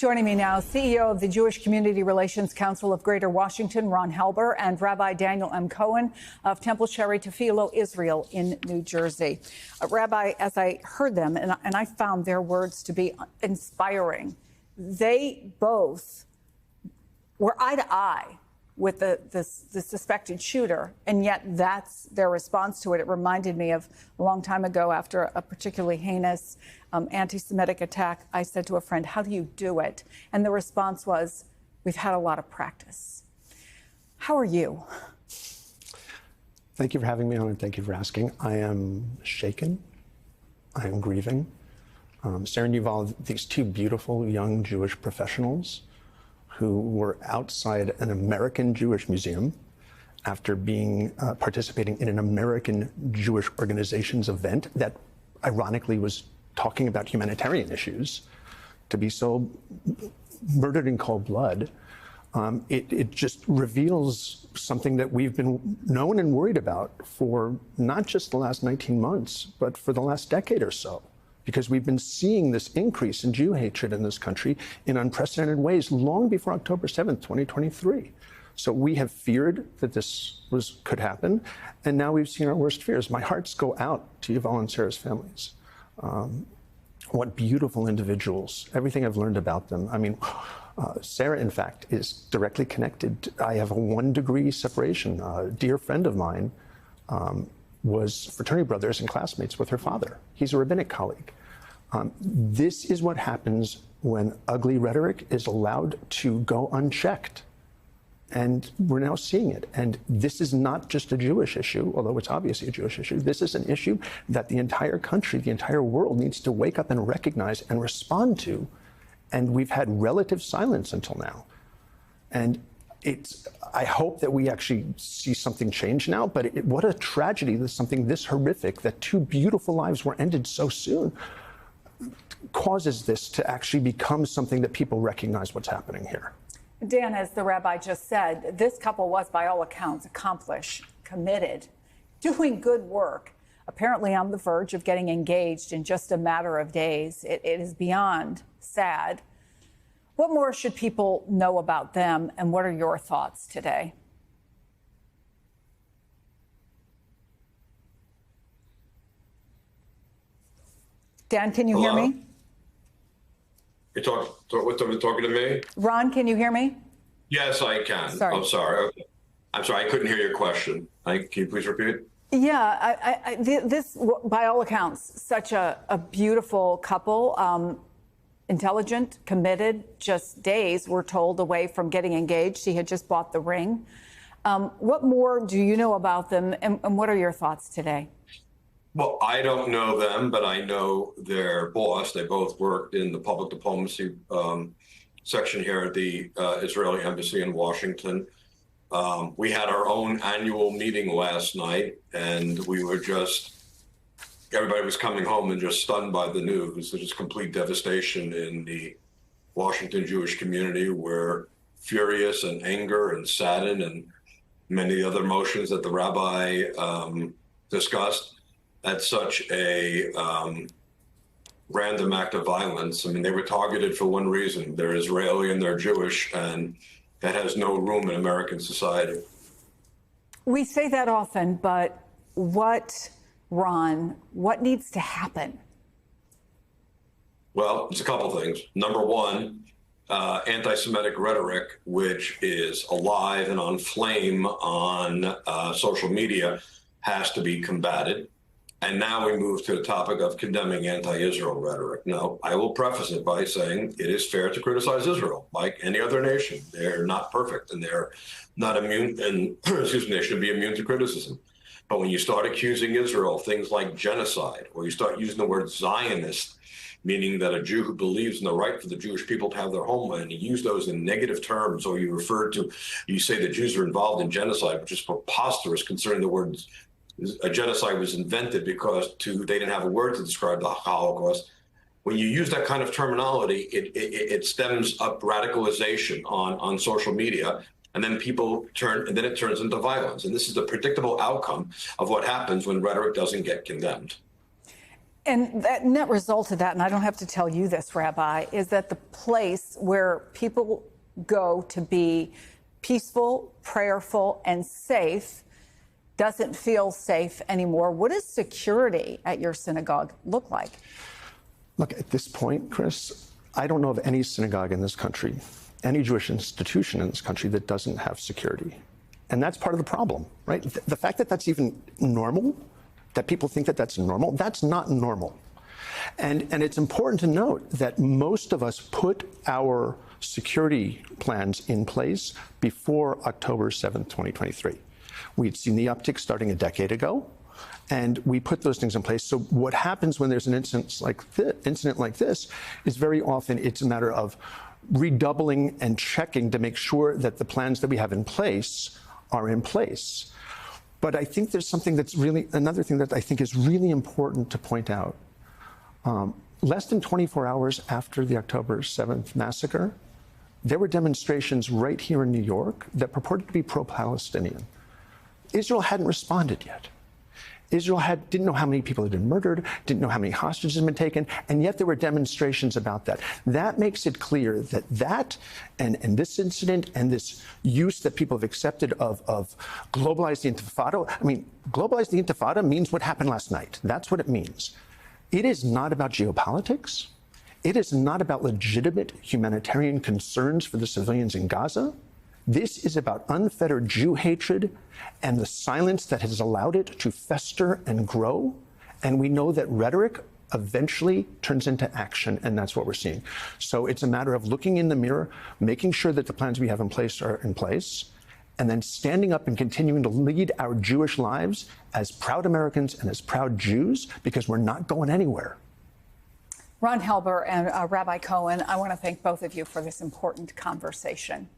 Joining me now, CEO of the Jewish Community Relations Council of Greater Washington, Ron Halber, and Rabbi Daniel M. Cohen of Temple Sherry Tefillah Israel in New Jersey. Rabbi, as I heard them, and I found their words to be inspiring, they both were eye to eye with the suspected shooter, and yet that's their response to it. It reminded me of a long time ago after a particularly heinous anti-Semitic attack. I said to a friend, "How do you do it?" And the response was, "We've had a lot of practice." How are you? Thank you for having me on, and thank you for asking. I am shaken. I am grieving. Sarah and Yuval, these two beautiful young Jewish professionals who were outside an American Jewish museum after being participating in an American Jewish organization's event that ironically was talking about humanitarian issues, to be so murdered in cold blood. It just reveals something that we've been known and worried about for not just the last 19 months, but for the last decade or so. Because we've been seeing this increase in Jew hatred in this country in unprecedented ways long before October 7th, 2023. So we have feared that this could happen, and now we've seen our worst fears. My hearts go out to Yuval and Sarah's families. What beautiful individuals, everything I've learned about them. I mean, Sarah, in fact, is directly connected. I have a 1-degree separation. A dear friend of mine was fraternity brothers and classmates with her father. He's a rabbinic colleague. This is what happens when ugly rhetoric is allowed to go unchecked. And we're now seeing it. And this is not just a Jewish issue, although it's obviously a Jewish issue. This is an issue that the entire country, the entire world needs to wake up and recognize and respond to. And we've had relative silence until now. And I hope that we actually see something change now, but what a tragedy that something this horrific, that two beautiful lives were ended so soon, causes this to actually become something that people recognize what's happening here. Dan, as the rabbi just said, this couple was, by all accounts, accomplished, committed, doing good work, apparently on the verge of getting engaged in just a matter of days. It is beyond sad. What more should people know about them, and what are your thoughts today? Dan, can you hear me? You're talking to me? Ron, can you hear me? Yes, I can. Sorry. I'm sorry. Okay. I'm sorry, I couldn't hear your question. Can you please repeat? Yeah, this, by all accounts, such a beautiful couple. Intelligent, committed, just days, we're told, away from getting engaged. He had just bought the ring. What more do you know about them, and what are your thoughts today? Well, I don't know them, but I know their boss. They both worked in the public diplomacy section here at the Israeli embassy in Washington. We had our own annual meeting last night, and we were everybody was coming home and just stunned by the news. There's just complete devastation in the Washington Jewish community. We're furious and anger and saddened and many of the other emotions that the rabbi discussed at such a random act of violence. I mean, they were targeted for one reason. They're Israeli and they're Jewish, and that has no room in American society. We say that often, but Ron, what needs to happen? Well, it's a couple things. Number one, anti-Semitic rhetoric, which is alive and on flame on social media, has to be combated. And now we move to the topic of condemning anti-Israel rhetoric. Now, I will preface it by saying it is fair to criticize Israel, like any other nation. They're not perfect, and they're not immune, and excuse me, they should be immune to criticism. But when you start accusing Israel of things like genocide, or you start using the word Zionist, meaning that a Jew who believes in the right for the Jewish people to have their homeland, you use those in negative terms, or you say that Jews are involved in genocide, which is preposterous concerning the words. A genocide was invented because they didn't have a word to describe the Holocaust. When you use that kind of terminology, it stems up radicalization on social media, and then it turns into violence. And this is the predictable outcome of what happens when rhetoric doesn't get condemned. And that net result of that, and I don't have to tell you this, Rabbi, is that the place where people go to be peaceful, prayerful, and safe doesn't feel safe anymore. What does security at your synagogue look like? Look, at this point, Chris, I don't know of any synagogue in this country, any Jewish institution in this country that doesn't have security. And that's part of the problem, right? The fact that that's even normal, that people think that that's normal, that's not normal. And it's important to note that most of us put our security plans in place before October 7th, 2023. We'd seen the uptick starting a decade ago, and we put those things in place. So what happens when there's an incident like this is very often it's a matter of redoubling and checking to make sure that the plans that we have in place are in place. But I think there's something that's really, another thing that I think is really important to point out. Less than 24 hours after the October 7th massacre, there were demonstrations right here in New York that purported to be pro-Palestinian. Israel hadn't responded yet. Israel didn't know how many people had been murdered, didn't know how many hostages had been taken, and yet there were demonstrations about that. That makes it clear that and this incident and this use that people have accepted of globalize the Intifada, I mean, globalize the Intifada means what happened last night. That's what it means. It is not about geopolitics. It is not about legitimate humanitarian concerns for the civilians in Gaza. This is about unfettered Jew hatred and the silence that has allowed it to fester and grow. And we know that rhetoric eventually turns into action, and that's what we're seeing. So it's a matter of looking in the mirror, making sure that the plans we have in place are in place, and then standing up and continuing to lead our Jewish lives as proud Americans and as proud Jews, because we're not going anywhere. Ron Halber and Rabbi Cohen, I want to thank both of you for this important conversation.